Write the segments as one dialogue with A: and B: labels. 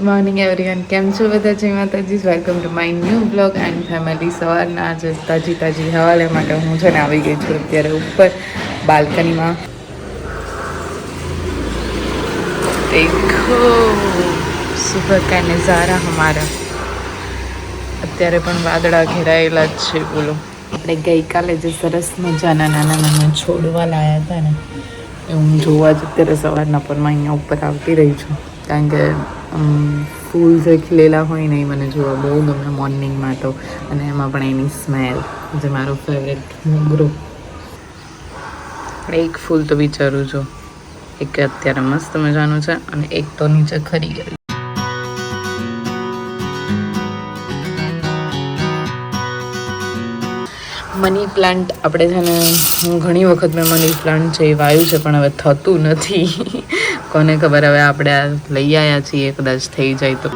A: Morning everyone, કેમ છો બધા? જય માતાજી, welcome to my new blog and family. સવારના આજે તાજી હવાલે માટે હું છે ને આવી ગઈ છું અત્યારે ઉપર બાલ્કનીમાં. દેખો સુબહ કા નજારા હમારા. અત્યારે પણ વાદળા ઘેરાયેલા જ છે. બોલો, આપણે ગઈકાલે જે સરસ મજાના નાના છોડવા લાયા હતા ને એ હું જોવા જ અત્યારે સવારના પરમાં અહીંયા ઉપર આવતી રહી છું. કારણ કે ફૂલ જે ખીલેલા હોય ને એ મને જોવા બહુ ગમે મોર્નિંગમાં તો, અને એમાં પણ એની સ્મેલ, જે મારો ફેવરેટ મોગરો. એક ફૂલ તો વિચારું છું, એક અત્યારે મસ્ત મજાનું છે અને એક તો નીચે ખરી ગયું. મની પ્લાન્ટ આપણે છે ને, હું ઘણી વખત મેં મની પ્લાન્ટ છે એ વાવ્યું છે, પણ હવે થતું નથી. કોને ખબર, હવે આપણે આ લઈ આવ્યા છીએ, કદાચ થઈ જાય તો.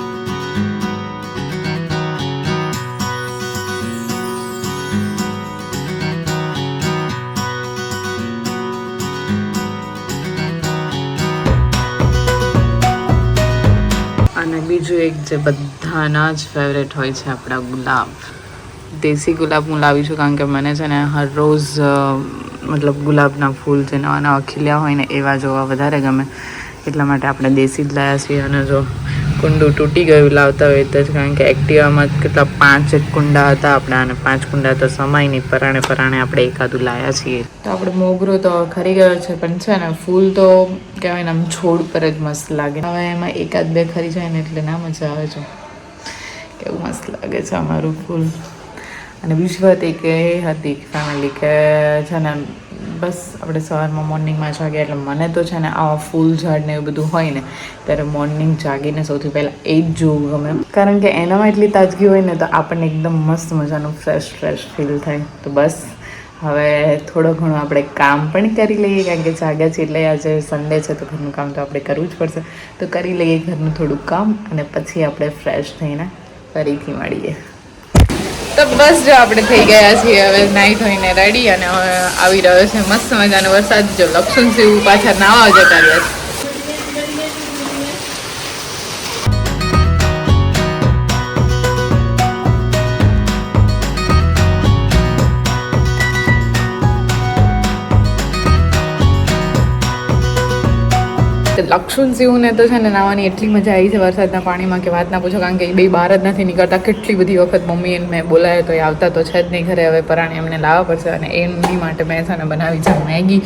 A: અને બીજું એક જે બધાના જ ફેવરેટ હોય છે, આપણા ગુલાબ. દેશી ગુલાબ હું લાવી છું, કારણ કે મને છે ને હર રોજ મતલબ ગુલાબના ફૂલ જે નવા નવા ખીલ્યા હોય ને એવા જોવા વધારે ગમે. એટલા માટે આપણે દેશી જ લાવ્યા છીએ. અને જો કુંડું તૂટી ગયું લાવતા હોય તો જ, કારણ કે એક્ટિવામાં કેટલા 5 કુંડા હતા આપણા, અને 5 કુંડા તો સમાય નહીં, પરાણે આપણે એકાદું લાવ્યા છીએ. તો આપણે મોગરો તો ખરી ગયો છે, પણ છે ને ફૂલ તો કહેવાય ને આમ છોડ પર જ મસ્ત લાગે. હવે એમાં એકાદ બે ખરી જાય ને એટલે ના મજા આવે છે. કેવું મસ્ત લાગે છે અમારું ફૂલ. અને બીજી વાત એક એ હતી ફેમિલી કે છે ને, બસ આપણે સવારમાં મોર્નિંગમાં જાગ્યા એટલે મને તો છે ને આવા ફૂલ ઝાડ ને એવું બધું હોય ને ત્યારે મોર્નિંગ જાગીને સૌથી પહેલાં એ જ જોવું ગમે. કારણ કે એનામાં એટલી તાજગી હોય ને તો આપણને એકદમ મસ્ત મજાનું ફ્રેશ ફીલ થાય. તો બસ હવે થોડો ઘણું આપણે કામ પણ કરી લઈએ, કારણ કે જાગ્યા છે એટલે આજે સન્ડે છે તો ઘરનું કામ તો આપણે કરવું જ પડશે. તો કરી લઈએ ઘરનું થોડું કામ, અને પછી આપણે ફ્રેશ થઈને ફરીથી મળીએ. તો બસ જો આપણે થઈ ગયા છીએ હવે નાહી ધોઈને રેડી, અને હવે આવી રહ્યો છે મસ્ત મજાનો વરસાદ. જો લક્ષણ શિવ પાછા નાવા જતા રહ્યા છે. લક્ષણ શિવને તો છે ને નાવાની એટલી મજા આવી છે વરસાદના પાણીમાં કે વાત ના પૂછો. કારણ કે એ બે બહાર જ નથી નીકળતા. કેટલી બધી વખત મમ્મી એને મેં બોલાવ્યો તો એ આવતા તો છે જ નહીં ઘરે. હવે પરાણે એમને લાવવા પડશે, અને એમની માટે મેં છે ને બનાવી છે મેગી.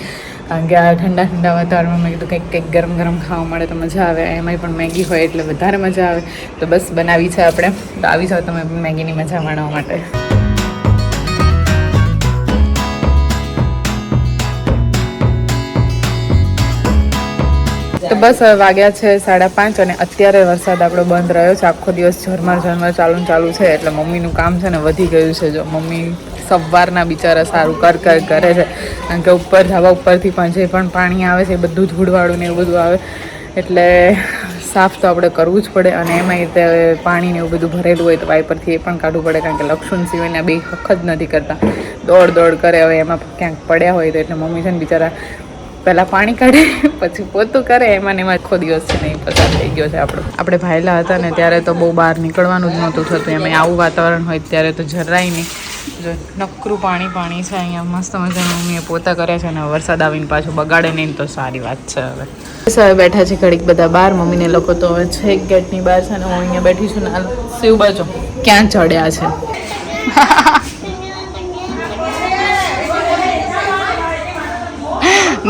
A: કારણ કે આ ઠંડા વાતાવરણમાં મેં કીધું કંઈક ગરમ ખાવા મળે તો મજા આવે. એમાંય પણ મેગી હોય એટલે વધારે મજા આવે. તો બસ બનાવી છે આપણે. તો આવી જાઓ તમે પણ મેગીની મજા માણવા માટે. તો બસ હવે વાગ્યા છે 5:30, અને અત્યારે વરસાદ આપણો બંધ રહ્યો છે. આખો દિવસ ઝરમર ચાલુ છે, એટલે મમ્મીનું કામ છે ને વધી ગયું છે. જો મમ્મી સવારના બિચારા સારું કરે છે, કારણ કે ઉપર ધાબા ઉપરથી પણ જે પણ પાણી આવે છે એ બધું ધૂળવાળું ને એવું બધું આવે, એટલે સાફ તો આપણે કરવું જ પડે. અને એમાંય તે પાણી ને એવું બધું ભરેલું હોય તો વાઈપરથી એ પણ કાઢવું પડે, કારણ કે લક્ષણ સિવાયના બે હક જ નથી કરતા. દોડ કરે. હવે એમાં ક્યાંક પડ્યા હોય તો, એટલે મમ્મી છે ને બિચારા પહેલાં પાણી કાઢે પછી પોતું કરે. એમાં આખો દિવસ છે ને પસાર થઈ ગયો છે આપણો. આપણે ભાયલા હતા ને ત્યારે તો બહુ બહાર નીકળવાનું જ નહોતું થતું. એમાં આવું વાતાવરણ હોય ત્યારે તો જરાય નહીં. જો નકરું પાણી છે અહીંયા. મસ્ત મજાનું મમ્મીએ પોતા કર્યા છે, અને વરસાદ આવીને પાછું બગાડે નહીં તો સારી વાત છે. હવે બેઠા છે ઘડીક બધા બહાર. મમ્મીને લોકો તો હવે છે ગેટની બહાર છે, ને હું અહીંયા બેઠી છું ને. શિવ બાજુ ક્યાં ચડ્યા છે.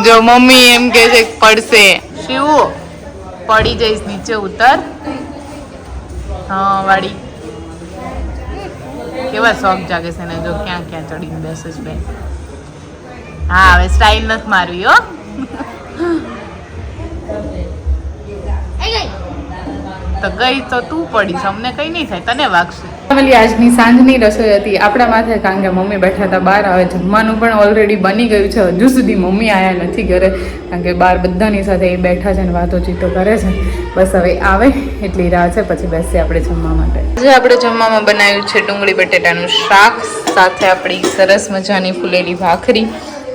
A: જો મમ્મી એમ કે છે પડશે. શિવ પડી જઈશ, નીચે ઉતર. હા વાડી કેવા શોખ જાગે છે ને. જો ક્યાં ચડીને બેસે છે બેન. હા હવે સ્ટાઇલ નથી મારવી હો. તો ગઈ તો તું પડીશ, અમને કઈ નહીં થાય, તને વાગશે. ફેમિલી આજની સાંજની રસોઈ હતી આપણા માથે, કારણ કે મમ્મી બેઠા હતા બહાર. હવે જમવાનું પણ ઓલરેડી બની ગયું છે. હજુ સુધી મમ્મી આવ્યા નથી ઘરે, કારણ કે બહાર બધાની સાથે એ બેઠા છે ને વાતો ચીતો કરે છે. બસ હવે આવે એટલી રાહ છે, પછી બેસીએ આપણે જમવા માટે. આજે આપણે જમવામાં બનાવ્યું છે ડુંગળી બટેટાનું શાક, સાથે આપણી સરસ મજાની ફૂલેલી ભાખરી,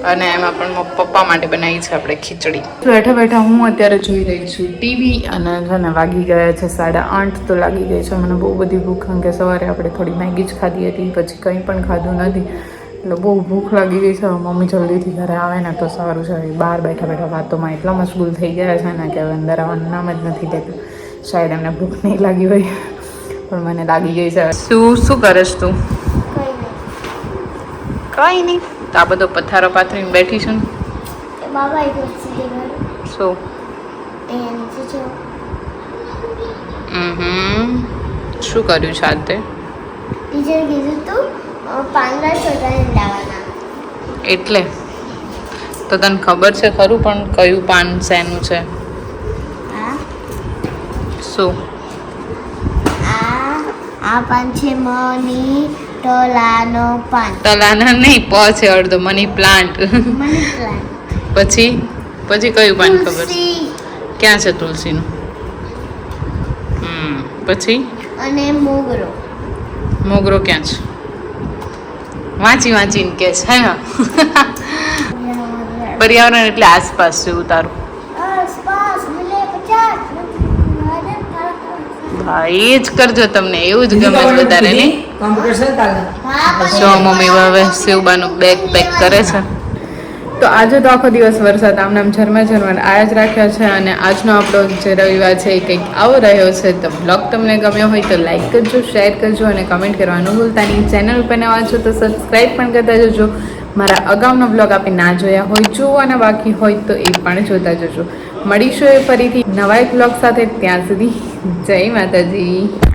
A: અને એમાં પણ પપ્પા માટે બનાવી છે આપણે ખીચડી. બેઠા બેઠા હું અત્યારે જોઈ રહી છું ટીવી અને છે ને વાગી ગયા છે 8:30 તો લાગી ગઈ છે. મને બહુ બધી ભૂખ, કારણ કે સવારે આપણે થોડી મેગી જ ખાધી હતી, પછી કંઈ પણ ખાધું નથી, એટલે બહુ ભૂખ લાગી ગઈ છે. મમ્મી જલ્દીથી ઘરે આવે ને તો સારું છે. બહાર બેઠા બેઠા વાતોમાં એટલા મશગુલ થઈ ગયા છે ને કે હવે અંદર આવવાનું નામ જ નથી લેતું. શાયદ એમને ભૂખ નહીં લાગી હોય, પણ મને લાગી ગઈ છે. શું કરીશ તું? કંઈ નહીં. તો આ બધો પથારો પાથરીને બેઠી છું ને. શું? શું કર્યું છે આજે? એટલે તો તને ખબર છે ખરું, પણ કયું પાન શેનું છે? શું?
B: આ પાન છે મની તલાનો પાન.
A: તલાના નહીં, પ છે અડધો. Money plant.
B: Money plant.
A: પછી કયું પાન ખબર છે? ક્યાં છે તુલસીનું? પછી
B: અને
A: મોગરો ક્યાં છે? વાંચીને કે છે ને. પર્યાવરણ એટલે આસપાસ છે તારું. ભાઈ એ જ કરજો, તમને એવું જ ગમે વધારે નહીં? જો મમ્મી હવે શિવબાનું બેગ પેક કરે છે. તો આજે તો આખો દિવસ વરસાદ આમ ઝરમર આયા જ રાખ્યા છે. અને આજનો આપણો જે રવિવાર છે એ કંઈક આવો રહ્યો છે. તો બ્લોગ તમને ગમ્યો હોય તો લાઈક કરજો, શેર કરજો અને કમેન્ટ કરવાનું ભૂલતા નહીં. ચેનલ ઉપર નવા છો તો સબસ્ક્રાઈબ પણ કરતા જજો. મારા અગાઉનો બ્લોગ આપે ના જોયા હોય, જોવાના બાકી હોય તો એ પણ જોતા જજો. મળીશું એ ફરીથી નવા એક બ્લોગ સાથે. ત્યાં સુધી જય માતાજી.